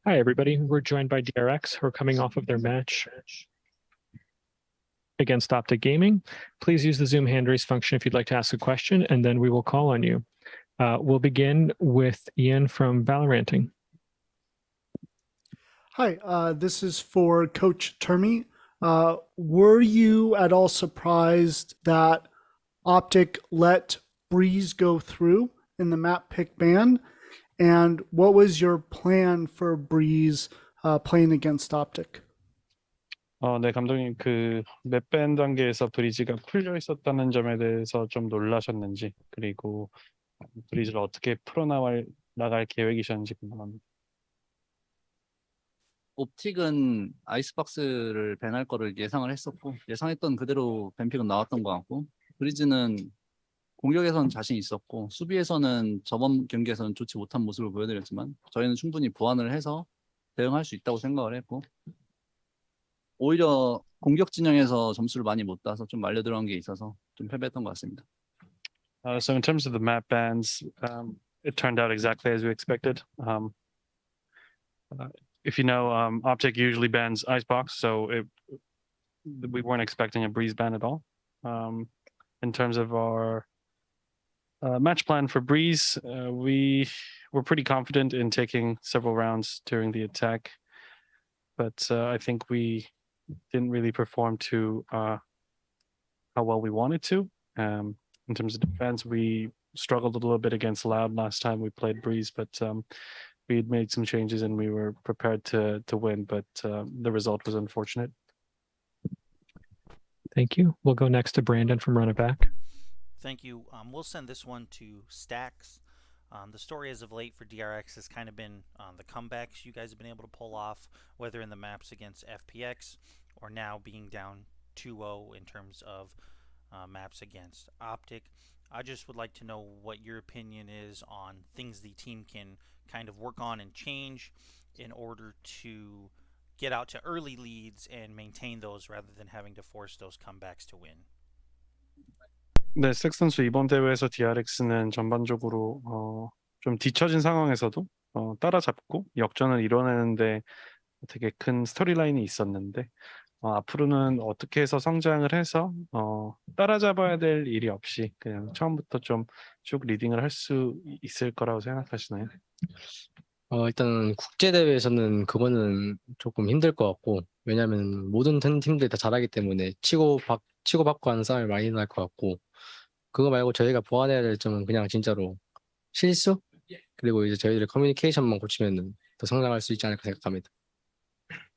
Hi, everybody. We're joined by DRX, who are coming off of their match against OpTic Gaming. Please use the Zoom hand raise function if you'd like to ask a question, and then we will call on you. We'll begin with Ian from Valoranting. Hi, this is for Coach Termi. Were you at all surprised that OpTic let Breeze go through in the map pick ban? And what was your plan for Breeze playing against OpTic? 네, 감독님, 맵밴 단계에서 브리즈가 풀려 있었다는 점에 대해서 좀 놀라셨는지, 그리고 브리즈를 어떻게 나갈 계획이셨는지 궁금합니다. 옵틱은 아이스박스를 밴할 거를 예상을 했었고, 예상했던 그대로 밴픽은 나왔던 것 같고, 브리즈는 공격에서는 자신 있었고, 수비에서는 저번 경기에서는 좋지 못한 모습을 보여드렸지만, 저희는 충분히 보완을 해서 대응할 수 있다고 생각을 했고, 오히려 공격 진영에서 점수를 많이 못 따서 좀 말려 들어간 게 있어서 좀 패배했던 것 같습니다. So in terms of the map bans, it turned out exactly as we expected. If you know, OpTic usually bans Icebox, so we weren't expecting a Breeze ban at all. In terms of our match plan for Breeze, we were pretty confident in taking several rounds during the attack, but I think we didn't really perform to how well we wanted to. In terms of defense, we struggled a little bit against Loud last time we played Breeze, but we had made some changes and we were prepared to win, but the result was unfortunate. Thank you. We'll go next to Brandon from Run It Back. Thank you. We'll send this one to Stacks. The story as of late for DRX has kind of been the comebacks you guys have been able to pull off, whether in the maps against FPX or now being down 2-0 in terms of maps against OpTic. I just would like to know what your opinion is on things the team can kind of work on and change in order to get out to early leads and maintain those rather than having to force those comebacks to win. 네, 스택 선수 이번 대회에서 DRX는 전반적으로 좀 뒤처진 상황에서도 따라잡고 역전을 이뤄내는데 되게 큰 스토리라인이 있었는데 앞으로는 어떻게 해서 성장을 해서 따라잡아야 될 일이 없이 그냥 처음부터 좀 쭉 리딩을 할 수 있을 거라고 생각하시나요? 일단 국제대회에서는 그거는 조금 힘들 것 같고, 왜냐하면 모든 팀들이 다 잘하기 때문에 치고받고 하는 싸움이 많이 날 것 같고, 그거 말고 저희가 보완해야 될 점은 그냥 진짜로 실수? 그리고 이제 저희들의 커뮤니케이션만 고치면 더 성장할 수 있지 않을까 생각합니다.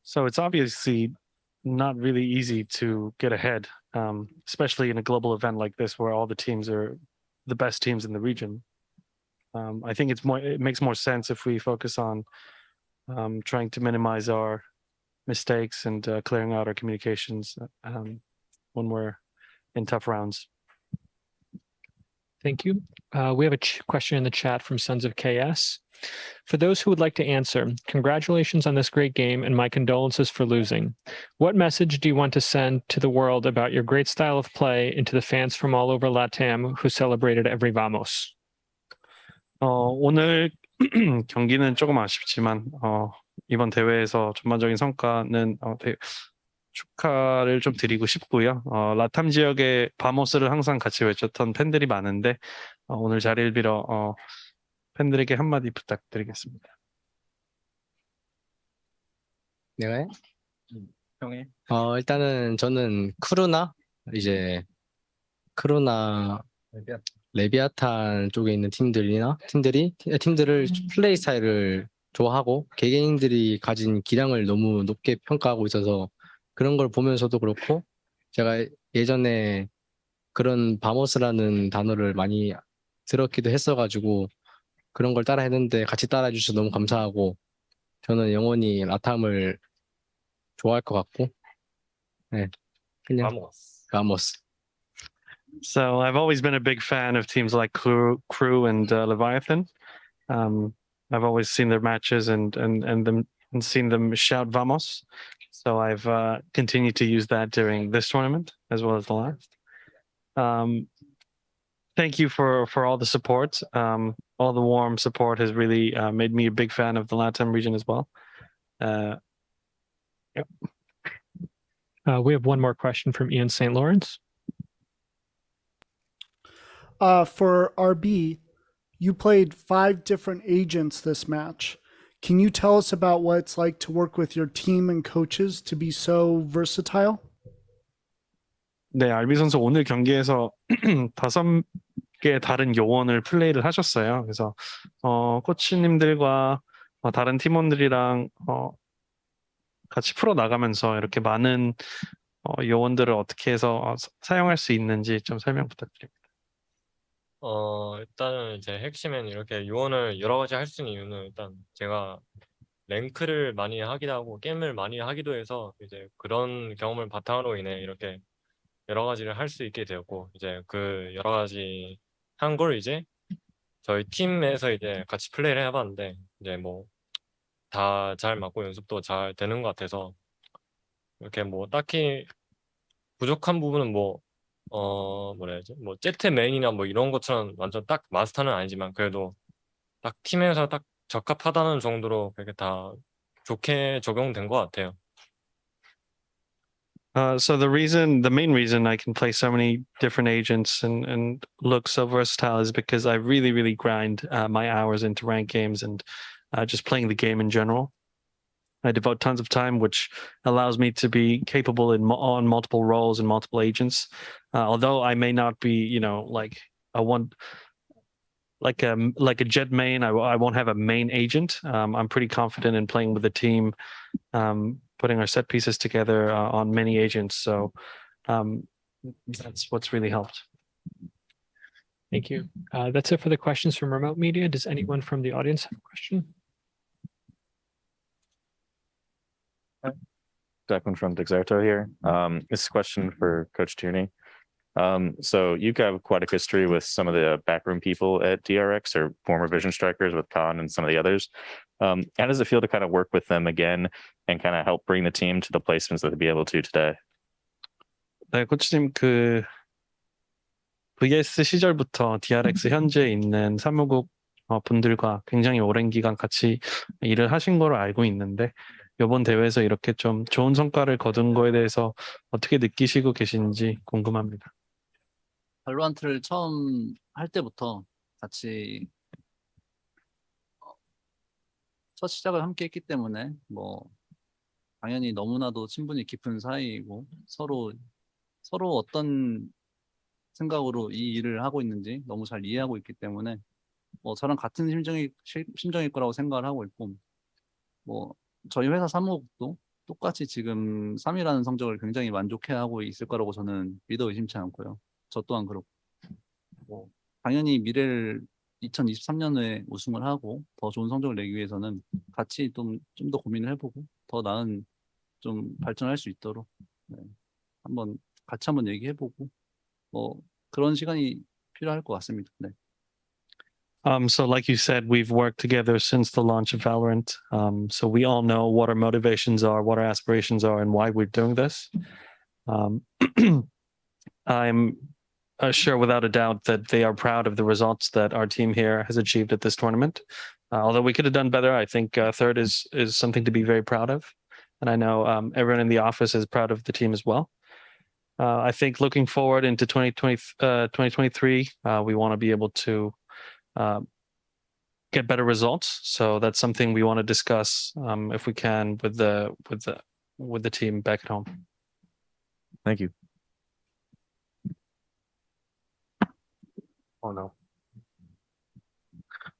So it's obviously not really easy to get ahead, especially in a global event like this where all the teams are the best teams in the region. I think it makes more sense if we focus on trying to minimize our mistakes and clearing out our communications when we're in tough rounds. Thank you. We have a question in the chat from Sons of KS. For those who would like to answer, congratulations on this great game and my condolences for losing. What message do you want to send to the world about your great style of play and to the fans from all over LATAM who celebrated every Vamos? 오늘 경기는 조금 아쉽지만 이번 대회에서 전반적인 성과는 축하를 좀 드리고 싶고요. 라탐 지역의 바모스를 항상 같이 외쳤던 팬들이 많은데 오늘 자리를 빌어 팬들에게 한마디 부탁드리겠습니다. 내가 해? 형이. 일단은 저는 크루나 레비아탄 쪽에 있는 팀들을 플레이 스타일을 좋아하고 개개인들이 가진 기량을 너무 높게 평가하고 있어서 그런 걸 보면서도 그렇고 제가 예전에 그런 바모스라는 단어를 많이 들었기도 했어가지고 그런 걸 따라 했는데 같이 따라해 주셔서 너무 감사하고 저는 영원히 라탐을 좋아할 것 같고 네, 그냥 바모스. So I've always been a big fan of teams like Crew and Leviathan. I've always seen their matches and seen them shout "Vamos." So I've continued to use that during this tournament as well as the last. Thank you for all the support. All the warm support has really made me a big fan of the LATAM region as well. Yep. We have one more question from Ian St. Lawrence. For RB, you played 5 different agents this match. Can you tell us about what it's like to work with your team and coaches to be so versatile? 네, 알비 선수 오늘 경기에서 5개의 다른 요원을 플레이를 하셨어요. 그래서 코치님들과 다른 팀원들이랑 같이 풀어 나가면서 이렇게 많은 요원들을 어떻게 해서 사용할 수 있는지 좀 설명 부탁드립니다. 일단은 이제 핵심은 이렇게 요원을 여러 가지 할 수 있는 이유는 일단 제가 랭크를 많이 하기도 하고 게임을 많이 하기도 해서 이제 그런 경험을 바탕으로 인해 이렇게 여러 가지를 할 수 있게 되었고 이제 그 여러 가지 한 걸 이제 저희 팀에서 이제 같이 플레이를 해봤는데 이제 뭐 다 잘 맞고 연습도 잘 되는 것 같아서 이렇게 뭐 딱히 부족한 부분은 뭐라 해야지 뭐 제트 메인이나 뭐 이런 것처럼 완전 딱 마스터는 아니지만 그래도 딱 팀에서 딱 적합하다는 정도로 그렇게 다 좋게 적용된 것 같아요. So the main reason I can play so many different agents and look so versatile is because I really, really grind my hours into ranked games and just playing the game in general. I devote tons of time, which allows me to be capable on multiple roles and multiple agents. Although I may not be, like a jet main, I won't have a main agent. I'm pretty confident in playing with the team, putting our set pieces together on many agents. So that's what's really helped. Thank you. That's it for the questions from remote media. Does anyone from the audience have a question? Declan from Dexerto here. This is a question for Coach Tierney. So you have quite a history with some of the backroom people at DRX or former Vision Strikers with Khan and some of the others. How does it feel to kind of work with them again and kind of help bring the team to the placements that they'll be able to today? 네, 코치님 VS 시절부터 DRX 현재 있는 사무국 분들과 굉장히 오랜 기간 같이 일을 하신 걸로 알고 있는데 이번 대회에서 이렇게 좀 좋은 성과를 거둔 거에 대해서 어떻게 느끼시고 계신지 궁금합니다. 발로란트를 처음 할 때부터 같이 첫 시작을 함께 했기 때문에 뭐 당연히 너무나도 친분이 깊은 사이이고 서로 어떤 생각으로 이 일을 하고 있는지 너무 잘 이해하고 있기 때문에 뭐 저랑 같은 심정일 거라고 생각을 하고 있고 뭐 저희 회사 사무국도 똑같이 지금 3위라는 성적을 굉장히 만족해하고 있을 거라고 저는 믿어 의심치 않고요. 저 또한 그렇고 뭐 당연히 미래를 2023년에 우승을 하고 더 좋은 성적을 내기 위해서는 같이 좀 더 고민을 해보고 더 나은 좀 발전할 수 있도록 같이 한번 얘기해보고 뭐 그런 시간이 필요할 것 같습니다. 네. So like you said, we've worked together since the launch of Valorant. So we all know what our motivations are, what our aspirations are, and why we're doing this. I'm sure without a doubt that they are proud of the results that our team here has achieved at this tournament. Although we could have done better, I think third is something to be very proud of. And I know everyone in the office is proud of the team as well. I think looking forward into 2023, we want to be able to get better results. So that's something we want to discuss if we can with the team back at home. Thank you. Oh no.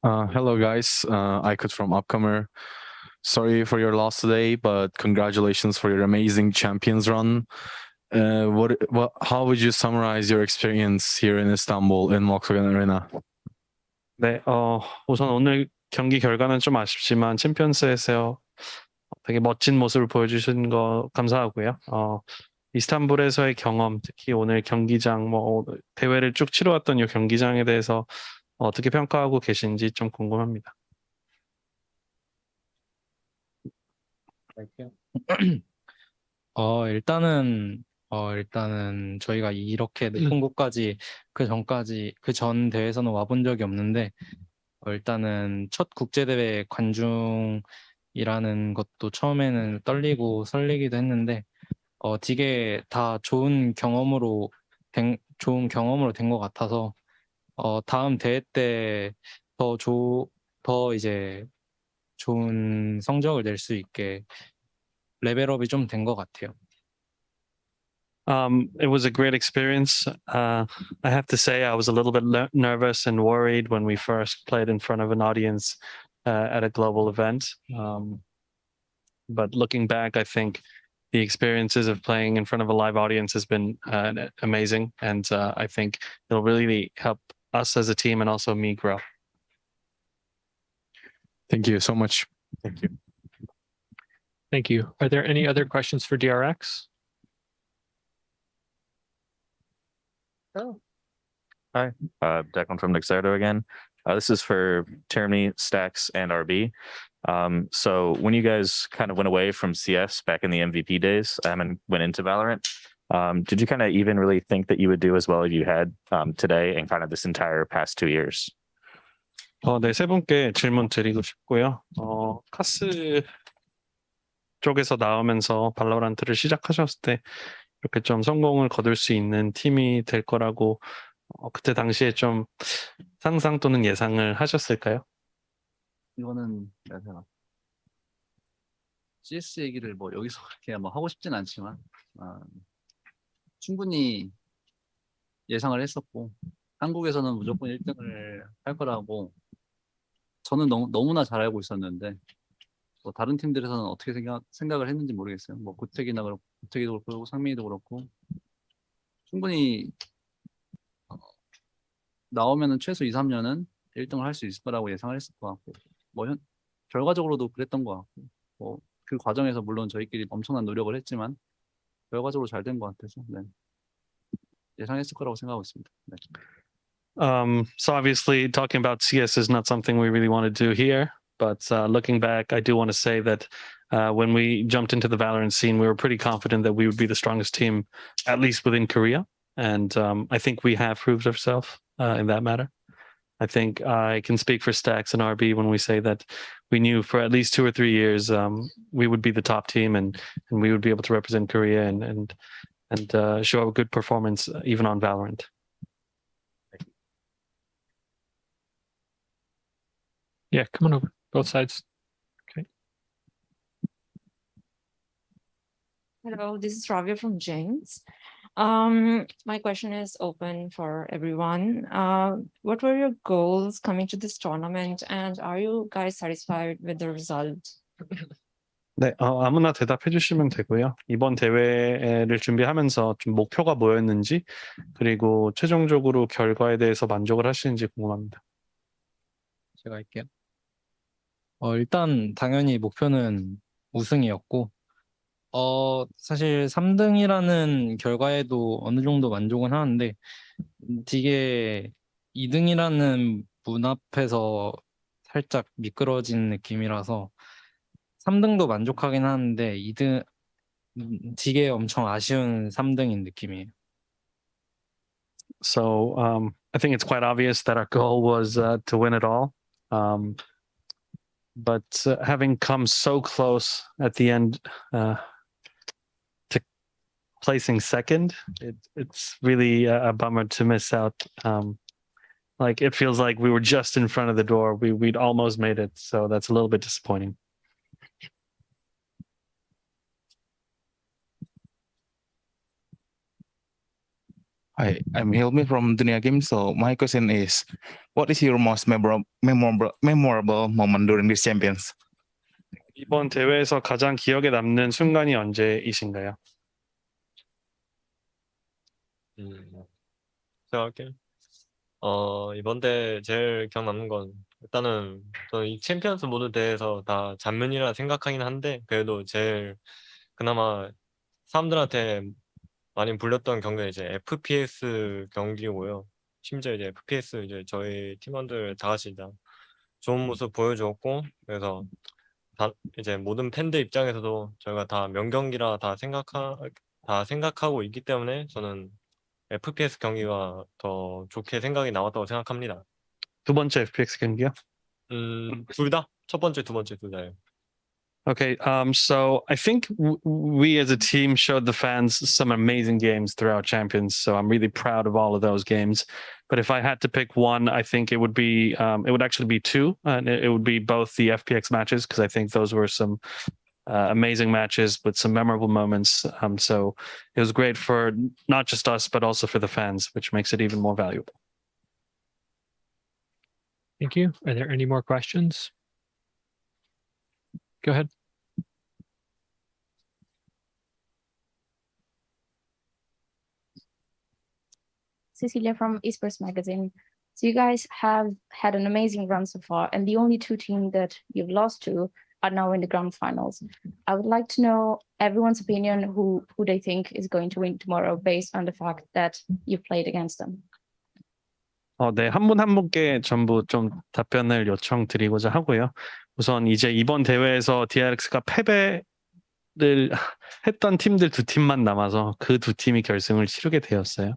Hello guys, Ikut from Upcomer. Sorry for your loss today, but congratulations for your amazing Champions run. How would you summarize your experience here in Istanbul in Volkswagen Arena? 네, 우선 오늘 경기 결과는 좀 아쉽지만 챔피언스에서 되게 멋진 모습을 보여주신 거 감사하고요. 이스탄불에서의 경험, 특히 오늘 경기장, 대회를 쭉 치러왔던 이 경기장에 대해서 어떻게 평가하고 계신지 좀 궁금합니다. 일단은 저희가 이렇게 높은 곳까지 그 전 대회에서는 와본 적이 없는데 일단은 첫 국제대회 관중이 이라는 것도 처음에는 떨리고 설레기도 했는데 되게 다 좋은 경험으로 된 것 같아서 다음 대회 때 더 이제 좋은 성적을 낼 수 있게 레벨업이 좀 된 것 같아요. It was a great experience. I have to say, I was a little bit nervous and worried when we first played in front of an audience at a global event. But looking back, I think the experiences of playing in front of a live audience has been amazing. And I think it'll really help us as a team and also me grow. Thank you so much. Thank you. Thank you. Are there any other questions for DRX? Hi, Declan from Nexerto again. This is for Termi, Stacks, and RB. So when you guys kind of went away from CS back in the MVP days and went into Valorant, did you kind of even really think that you would do as well as you had today and kind of this entire past 2 years? 네, 세 분께 질문 드리고 싶고요. 카스 쪽에서 나오면서 발로란트를 시작하셨을 때 이렇게 좀 성공을 거둘 수 있는 팀이 될 거라고 그때 당시에 좀 상상 또는 예상을 하셨을까요? 이거는 내가 CS 얘기를 뭐 여기서 그렇게 뭐 하고 싶진 않지만 충분히 예상을 했었고 한국에서는 무조건 1등을 할 거라고 저는 너무나 잘 알고 있었는데 뭐 다른 팀들에서는 어떻게 생각을 했는지 모르겠어요. 뭐 고택이나 그렇고 고택이도 그렇고 상민이도 그렇고 충분히 나오면은 최소 2, 3년은 1등을 할 수 있을 거라고 예상을 했을 것 같고 뭐 결과적으로도 그랬던 것 같고 뭐 그 과정에서 물론 저희끼리 엄청난 노력을 했지만 결과적으로 잘 된 것 같아서 네. 예상했을 거라고 생각하고 있습니다. 네. So obviously talking about CS is not something we really want to do here, but looking back, I do want to say that when we jumped into the Valorant scene, we were pretty confident that we would be the strongest team, at least within Korea. And I think we have proved ourselves in that matter. I think I can speak for Stacks and RB when we say that we knew for at least 2 or 3 years we would be the top team and we would be able to represent Korea and show a good performance even on Valorant. Yeah, come on over, both sides. Okay. Hello, this is Ravia from James. My question is open for everyone. What were your goals coming to this tournament, and are you guys satisfied with the result? 네, 아무나 대답해 주시면 되고요. 이번 대회를 준비하면서 좀 목표가 뭐였는지 그리고 최종적으로 결과에 대해서 만족을 하시는지 궁금합니다. 제가 할게요. 일단 당연히 목표는 우승이었고 사실 3등이라는 결과에도 어느 정도 만족은 하는데 되게 2등이라는 문 앞에서 살짝 미끄러진 느낌이라서 3등도 만족하긴 하는데 2등 되게 엄청 아쉬운 3등인 느낌이에요. So I think it's quite obvious that our goal was to win it all. But having come so close at the end to placing second, it's really a bummer to miss out. Like it feels like we were just in front of the door. We'd almost made it. So that's a little bit disappointing. Hi, I'm Hilmi from Dunia Games. So my question is, what is your most memorable moment during these champions? 이번 대회에서 가장 기억에 남는 순간이 언제이신가요? 제가 할게요. 이번 대회 제일 기억 남는 건 일단은 저는 이 챔피언스 모드 대회에서 다 잔면이라 생각하긴 한데 그래도 제일 그나마 사람들한테 많이 불렸던 경기가 이제 FPS 경기고요. 심지어 이제 FPS 이제 저희 팀원들 다 같이 다 좋은 모습 보여주었고 그래서 이제 모든 팬들 입장에서도 저희가 다 명경기라 다 생각하고 있기 때문에 저는 FPS 경기가 더 좋게 생각이 나왔다고 생각합니다. 두 번째 FPX 경기요? 둘 다? 첫 번째, 두 번째 둘 다요. Okay, so I think we as a team showed the fans some amazing games throughout Champions. So I'm really proud of all of those games. But if I had to pick one, I think it would be it would actually be two, and it would be both the FPX matches because I think those were some amazing matches with some memorable moments. So it was great for not just us but also for the fans, which makes it even more valuable. Thank you. Are there any more questions? Go ahead. Cecilia from Esports Magazine. So you guys have had an amazing run so far, and the only two teams that you've lost to are now in the grand finals. I would like to know everyone's opinion who they think is going to win tomorrow based on the fact that you played against them. 네, 한 분 한 분께 전부 좀 답변을 요청드리고자 하고요. 우선 이제 이번 대회에서 DRX가 패배를 했던 팀들 두 팀만 남아서 그 두 팀이 결승을 치르게 되었어요.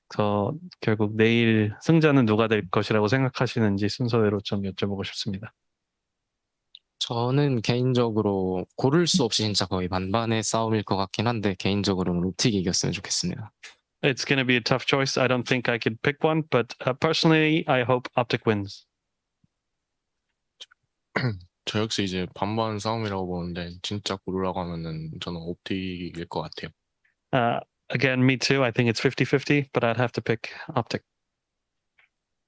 그래서 결국 내일 승자는 누가 될 것이라고 생각하시는지 순서대로 좀 여쭤보고 싶습니다. 저는 개인적으로 고를 수 없이 진짜 거의 반반의 싸움일 것 같긴 한데 개인적으로는 옵틱이 이겼으면 좋겠습니다. It's going to be a tough choice. I don't think I could pick one, but personally, I hope OpTic wins. 저 역시 이제 반반 싸움이라고 보는데 진짜 고르라고 하면은 저는 옵틱일 것 같아요. Again, me too. I think it's 50-50, but I'd have to pick OpTic.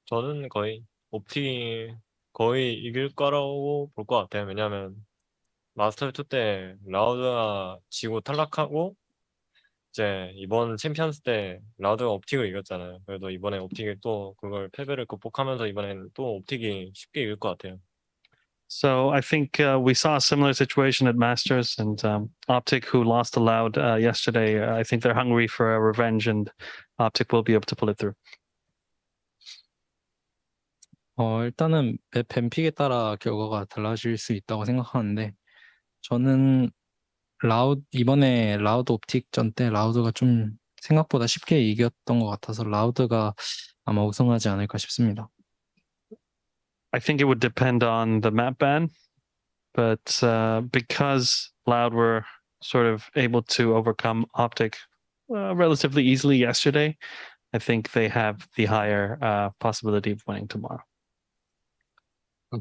저는 거의 옵틱이 거의 이길 거라고 볼 것 같아요. 왜냐하면 마스터 2 때 라우드가 지고 탈락하고 이제 이번 챔피언스 때 라우드가 옵틱을 이겼잖아요. 그래도 이번에 옵틱이 또 그걸 패배를 극복하면서 이번에는 또 옵틱이 쉽게 이길 것 같아요. So I think we saw a similar situation at Masters, and OpTic, who lost to Loud yesterday, I think they're hungry for a revenge, and OpTic will be able to pull it through. 일단은 뱀픽에 따라 결과가 달라질 수 있다고 생각하는데 저는 이번에 라우드 옵틱전 때 라우드가 좀 생각보다 쉽게 이겼던 것 같아서 라우드가 아마 우승하지 않을까 싶습니다. I think it would depend on the map ban, but because Loud were sort of able to overcome OpTic relatively easily yesterday, I think they have the higher possibility of winning tomorrow.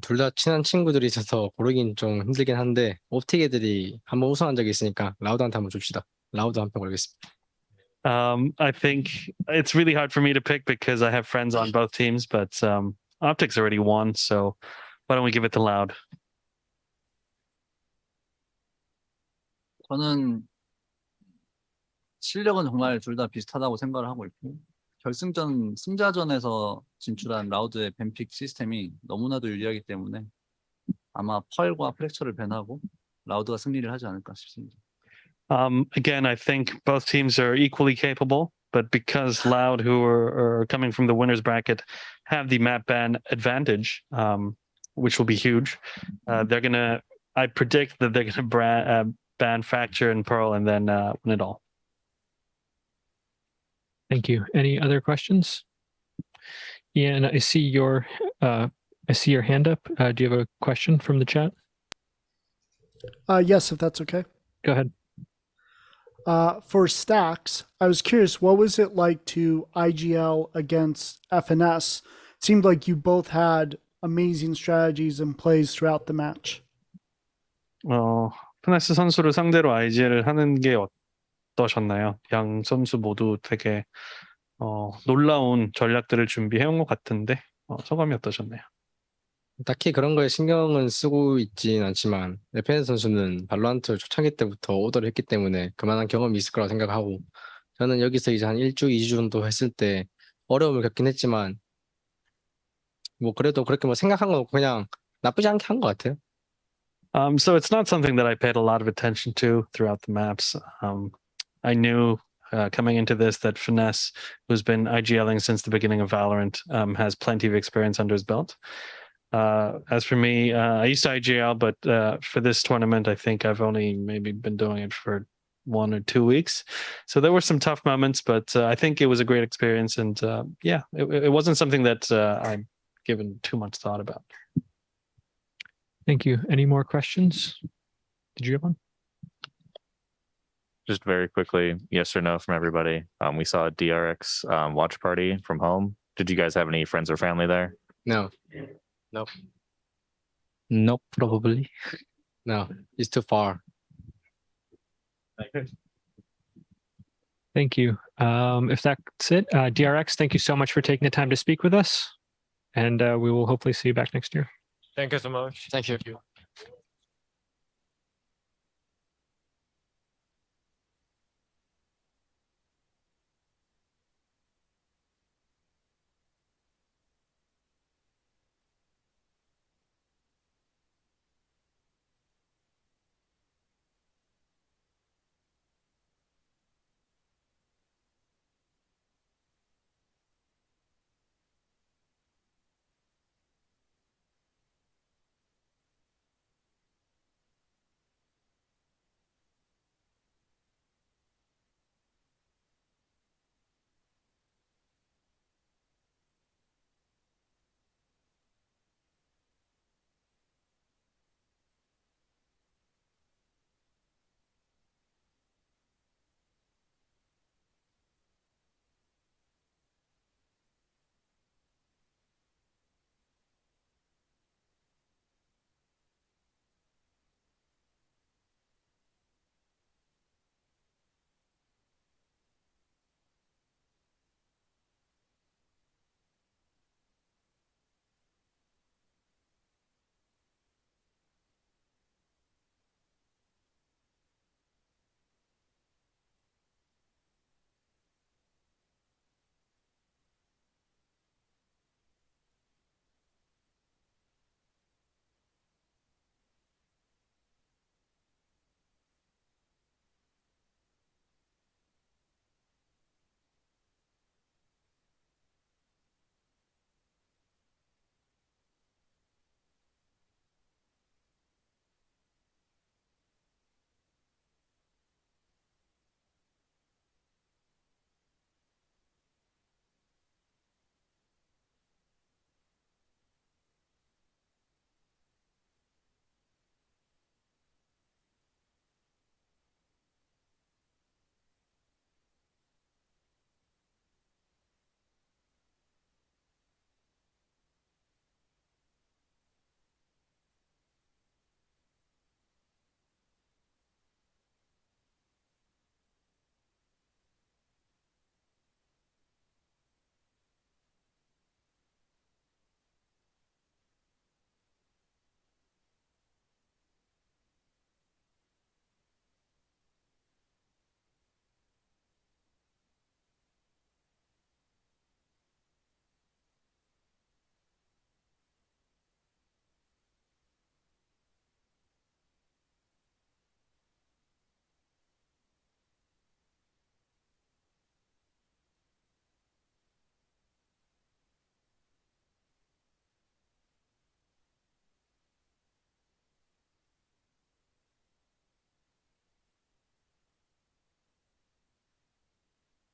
둘 다 친한 친구들이 있어서 고르긴 좀 힘들긴 한데 옵틱 애들이 한번 우승한 적이 있으니까 라우드한테 한번 줍시다. 라우드 한 표 걸겠습니다. I think it's really hard for me to pick because I have friends on both teams, but OpTic's already won, so why don't we give it to Loud? 저는 실력은 정말 둘 다 비슷하다고 생각을 하고 있고 결승전 승자전에서 진출한 라우드의 뱀픽 시스템이 너무나도 유리하기 때문에 아마 펄과 프랙처를 밴하고 라우드가 승리를 하지 않을까 싶습니다. Again, I think both teams are equally capable, but because Loud, who are coming from the winners bracket, have the map ban advantage, which will be huge, I predict that they're gonna ban Fracture and Pearl and then win it all. Thank you. Any other questions? Ian, I see your hand up. Do you have a question from the chat? Yes, if that's okay. Go ahead. For Stacks, I was curious, what was it like to IGL against FNS? It seemed like you both had amazing strategies and plays throughout the match. FNS 선수를 상대로 IGL을 하는 게 어떠셨나요? 양 선수 모두 되게 놀라운 전략들을 준비해온 것 같은데 소감이 어떠셨나요? 딱히 그런 거에 신경은 쓰고 있진 않지만 FNS 선수는 발로란트 초창기 때부터 오더를 했기 때문에 그만한 경험이 있을 거라고 생각하고 저는 여기서 이제 한 1주, 2주 정도 했을 때 어려움을 겪긴 했지만 뭐 그래도 그렇게 뭐 생각한 건 그냥 나쁘지 않게 한 것 같아요. So it's not something that I paid a lot of attention to throughout the maps. I knew coming into this that Finesse, who's been IGLing since the beginning of Valorant, has plenty of experience under his belt. As for me, I used to IGL, but for this tournament, I think I've only maybe been doing it for 1 or 2 weeks. So there were some tough moments, but I think it was a great experience. And yeah, it wasn't something that I've given too much thought about. Thank you. Any more questions? Did you have one? Just very quickly, yes or no from everybody. We saw a DRX watch party from home. Did you guys have any friends or family there? No. Nope. Nope, probably. No, it's too far. Thank you. If that's it, DRX, thank you so much for taking the time to speak with us. And we will hopefully see you back next year. Thank you so much. Thank you.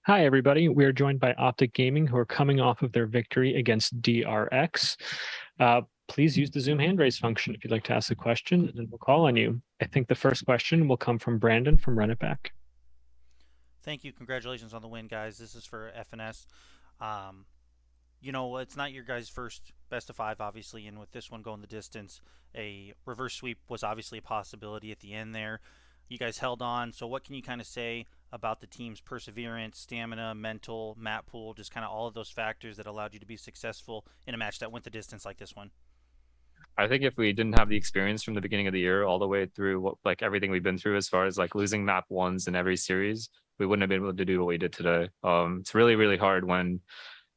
Hi, everybody. We are joined by OpTic Gaming, who are coming off of their victory against DRX. Please use the Zoom hand raise function if you'd like to ask a question, and we'll call on you. I think the first question will come from Brandon from Run It Back. Thank you. Congratulations on the win, guys. This is for FNS. You know, it's not your guys' first best of 5, obviously, and with this one going the distance, a reverse sweep was obviously a possibility at the end there. You guys held on, so what can you kind of say about the team's perseverance, stamina, mental, map pool, just kind of all of those factors that allowed you to be successful in a match that went the distance like this one? I think if we didn't have the experience from the beginning of the year all the way through what, like everything we've been through as far as like losing map ones in every series, we wouldn't have been able to do what we did today. It's really, really hard when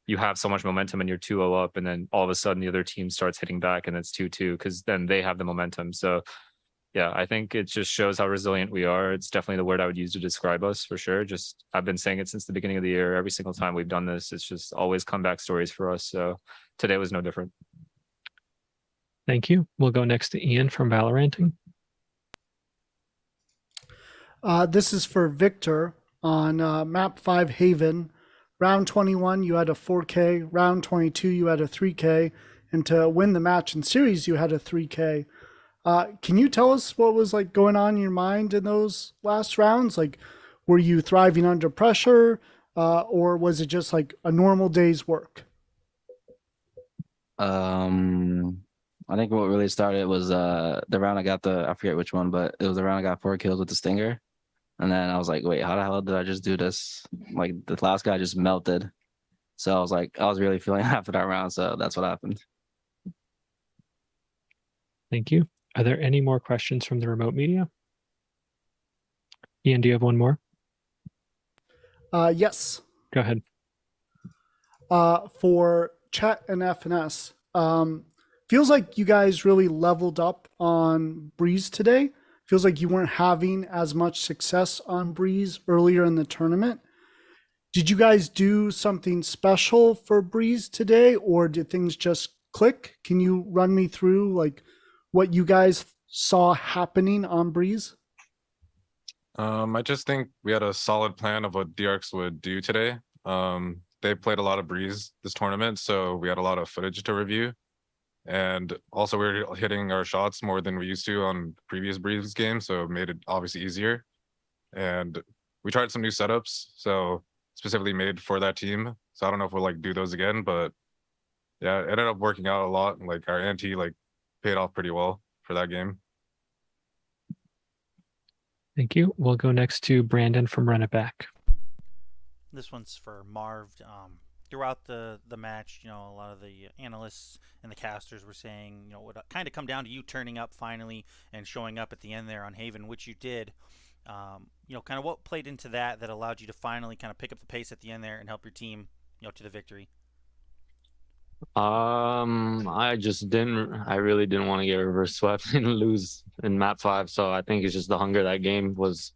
you have so much momentum and you're 2-0 up, and then all of a sudden the other team starts hitting back and it's 2-2 because then they have the momentum. So yeah, I think it just shows how resilient we are. It's definitely the word I would use to describe us for sure. Just I've been saying it since the beginning of the year. Every single time we've done this, it's just always comeback stories for us. So today was no different. Thank you. We'll go next to Ian from Valoranting. This is for Victor on map 5 Haven. Round 21, you had a 4K. Round 22, you had a 3K. And to win the match in series, you had a 3K. Can you tell us what was like going on in your mind in those last rounds? Like, were you thriving under pressure, or was it just like a normal day's work? I think what really started was the round I got I forget which one, but it was the round I got 4 kills with the Stinger. And then I was like, wait, how the hell did I just do this? Like the last guy just melted. So I was like, I was really feeling after that round. So that's what happened. Thank you. Are there any more questions from the remote media? Ian, do you have one more? Yes. Go ahead. For Chet and FNS, feels like you guys really leveled up on Breeze today. Feels like you weren't having as much success on Breeze earlier in the tournament. Did you guys do something special for Breeze today, or did things just click? Can you run me through like what you guys saw happening on Breeze? I just think we had a solid plan of what DRX would do today. They played a lot of Breeze this tournament, so we had a lot of footage to review. And also we were hitting our shots more than we used to on previous Breeze games, so it made it obviously easier. And we tried some new setups, so specifically made for that team. So I don't know if we'll like do those again, but yeah, it ended up working out a lot. Like our ante like paid off pretty well for that game. Thank you. We'll go next to Brandon from Run It Back. This one's for Marved. Throughout the match, you know, a lot of the analysts and the casters were saying, you know, it would kind of come down to you turning up finally and showing up at the end there on Haven, which you did. You know, kind of what played into that allowed you to finally kind of pick up the pace at the end there and help your team, you know, to the victory? I really didn't want to get reverse swept and lose in map 5. So I think it's just the hunger. That game was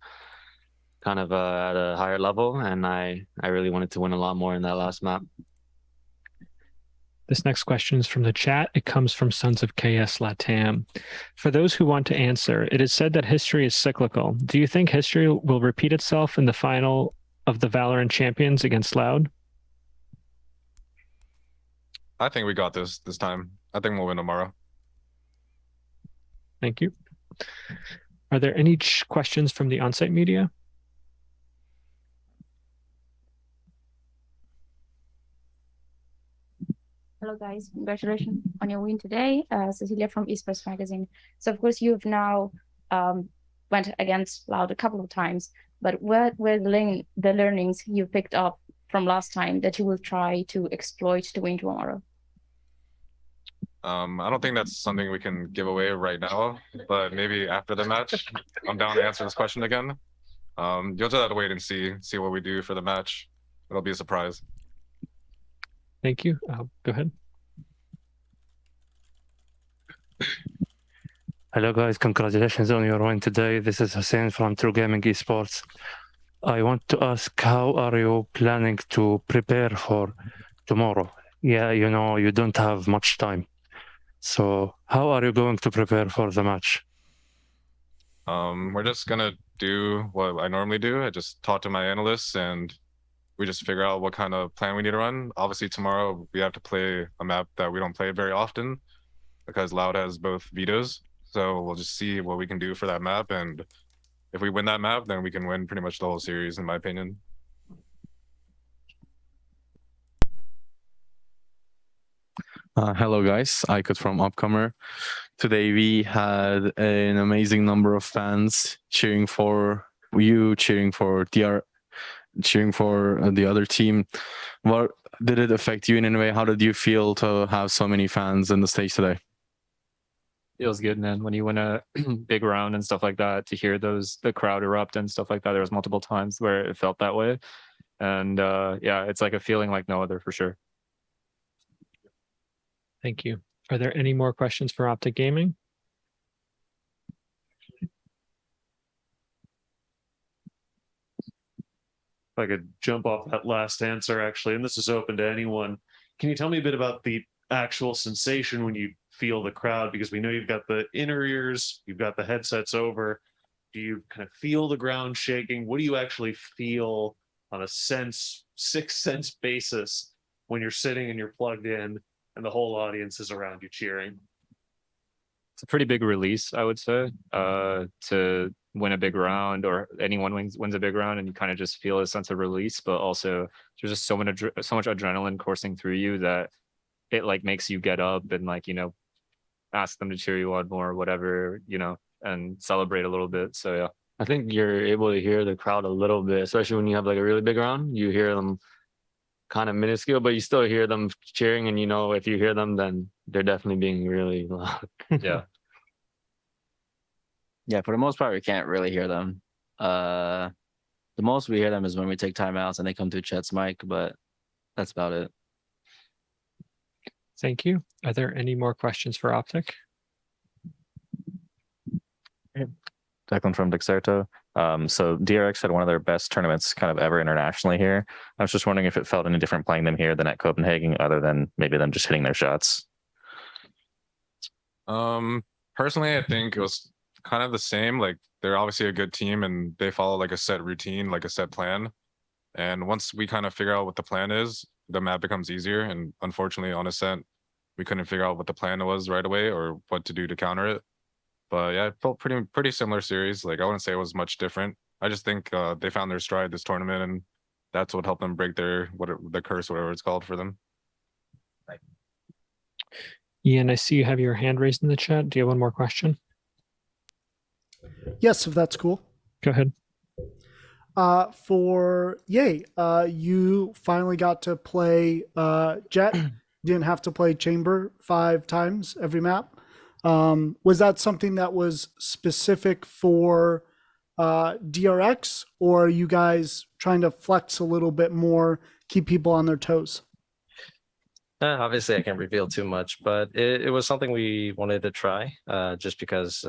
kind of at a higher level, and I really wanted to win a lot more in that last map. This next question is from the chat. It comes from Sons of KS LATAM. For those who want to answer, it is said that history is cyclical. Do you think history will repeat itself in the final of the VALORANT Champions against Loud? I think we got this time. I think we'll win tomorrow. Thank you. Are there any questions from the on-site media? Hello guys, congratulations on your win today. Cecilia from Esports Magazine. So of course you've now went against Loud a couple of times, but what were the learnings you picked up from last time that you will try to exploit to win tomorrow? I don't think that's something we can give away right now, but maybe after the match, I'm down to answer this question again. You'll just have to wait and see what we do for the match. It'll be a surprise. Thank you. Go ahead. Hello guys, congratulations on your win today. This is Hussein from True Gaming Esports. I want to ask, how are you planning to prepare for tomorrow? Yeah, you know, you don't have much time. So how are you going to prepare for the match? We're just gonna do what I normally do. I just talk to my analysts and we just figure out what kind of plan we need to run. Obviously tomorrow we have to play a map that we don't play very often because Loud has both vetoes. So we'll just see what we can do for that map, and if we win that map, then we can win pretty much the whole series, in my opinion. Hello guys, Icod from Upcomer. Today we had an amazing number of fans cheering for you, cheering for the other team. What did it affect you in any way? How did you feel to have so many fans in the stage today? Feels good, man. When you win a big round and stuff like that, to hear the crowd erupt and stuff like that. There was multiple times where it felt that way, and yeah, it's like a feeling like no other for sure. Thank you. Are there any more questions for OpTic Gaming? If I could jump off that last answer, actually, and this is open to anyone. Can you tell me a bit about the actual sensation when you feel the crowd? Because we know you've got the inner ears, you've got the headsets over. Do you kind of feel the ground shaking? What do you actually feel on a sixth sense basis when you're sitting and you're plugged in and the whole audience is around you cheering? it's a pretty big release, I would say, to win a big round, or anyone wins a big round, and you kind of just feel a sense of release. But also, there's just so much adrenaline coursing through you that it like makes you get up and like, you know, ask them to cheer you on more, or whatever, you know, and celebrate a little bit. So yeah. I think you're able to hear the crowd a little bit, especially when you have like a really big round. You hear them kind of minuscule, but you still hear them cheering, and you know if you hear them, then they're definitely being really loud. Yeah. Yeah, for the most part, we can't really hear them. The most we hear them is when we take timeouts and they come through Chet's mic, but that's about it. Thank you. Are there any more questions for OpTic? Declan from Dexerto. So DRX had one of their best tournaments kind of ever internationally here. I was just wondering if it felt any different playing them here than at Copenhagen, other than maybe them just hitting their shots. Personally, I think it was kind of the same. Like, they're obviously a good team and they follow like a set routine, like a set plan. And once we kind of figure out what the plan is, the map becomes easier. And unfortunately on Ascent, we couldn't figure out what the plan was right away or what to do to counter it. But yeah, it felt pretty similar series. Like, I wouldn't say it was much different. I just think they found their stride this tournament, and that's what helped them break the curse, whatever it's called for them. Ian, I see you have your hand raised in the chat. Do you have one more question? Yes, if that's cool. Go ahead. For Yay, you finally got to play Jet. Didn't have to play Chamber 5 times every map. Was that something that was specific for DRX, or are you guys trying to flex a little bit more, keep people on their toes? Obviously, I can't reveal too much, but it was something we wanted to try, just because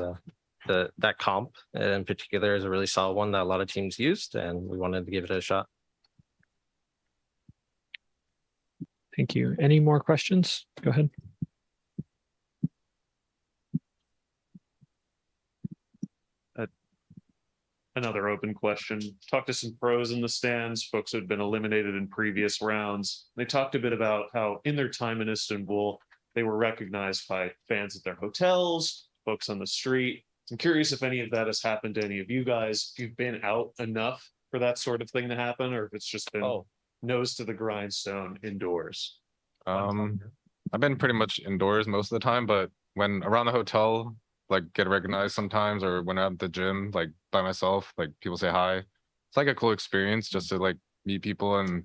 that comp in particular is a really solid one that a lot of teams used, and we wanted to give it a shot. Thank you. Any more questions? Go ahead. Another open question. Talked to some pros in the stands, folks who had been eliminated in previous rounds. They talked a bit about how in their time in Istanbul, they were recognized by fans at their hotels, folks on the street. I'm curious if any of that has happened to any of you guys, if you've been out enough for that sort of thing to happen, or if it's just been nose to the grindstone indoors. I've been pretty much indoors most of the time, but when around the hotel, like get recognized sometimes, or when I'm at the gym, like by myself, like people say hi. It's like a cool experience just to like meet people, and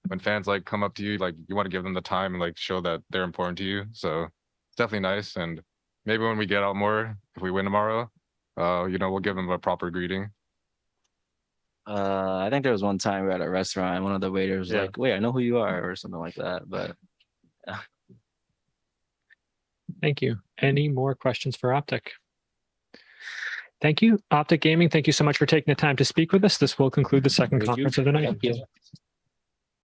when fans like come up to you, like you want to give them the time and like show that they're important to you. So it's definitely nice. And maybe when we get out more, if we win tomorrow, you know, we'll give them a proper greeting. I think there was one time we were at a restaurant and one of the waiters was like, "Wait, I know who you are," or something like that. But yeah. Thank you. Any more questions for OpTic? Thank you. OpTic Gaming, thank you so much for taking the time to speak with us. This will conclude the second conference of the night. Thank you.